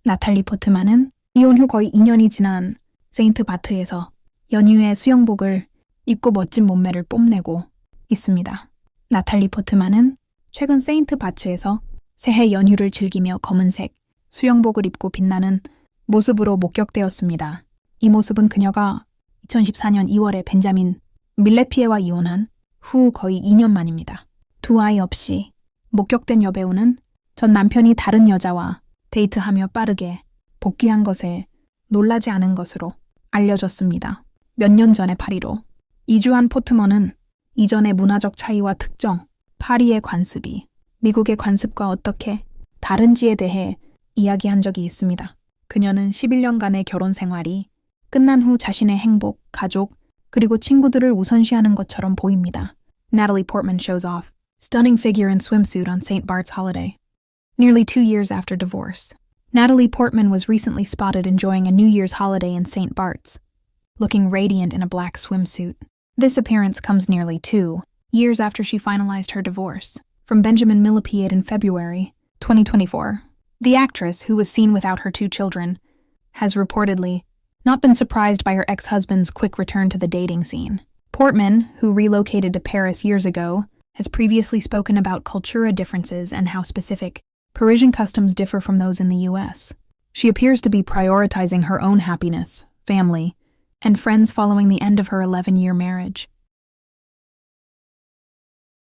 나탈리 포트만은 이혼 후 거의 2년이 지난 세인트 바트에서 연휴에 수영복을 입고 멋진 몸매를 뽐내고 있습니다. 나탈리 포트만은 최근 세인트 바트에서 새해 연휴를 즐기며 검은색 수영복을 입고 빛나는 모습으로 목격되었습니다. 이 모습은 그녀가 2014년 2월에 벤자민 밀레피에와 이혼한 후 거의 2년 만입니다. 두 아이 없이 목격된 여배우는 전 남편이 다른 여자와 데이트하며 빠르게 복귀한 것에 놀라지 않은 것으로 알려졌습니다. 몇 년 전의 파리로 이주한 포트먼은 이전의 문화적 차이와 특정, 파리의 관습이 미국의 관습과 어떻게 다른지에 대해 이야기한 적이 있습니다. 그녀는 11년간의 결혼 생활이 끝난 후 자신의 행복, 가족, 그리고 친구들을 우선시하는 것처럼 보입니다. Natalie Portman shows off stunning figure in swimsuit on St. Bart's holiday. Nearly 2 years after divorce, Natalie Portman was recently spotted enjoying a New Year's holiday in St. Bart's, looking radiant in a black swimsuit. This appearance comes nearly 2 years after she finalized her divorce from Benjamin Millepied in February 2024. The actress, who was seen without her 2 children, has reportedly not been surprised by her ex-husband's quick return to the dating scene. Portman, who relocated to Paris years ago, has previously spoken about cultural differences and how specific Parisian customs differ from those in the US. She appears to be prioritizing her own happiness, family, and friends following the end of her 11-year marriage.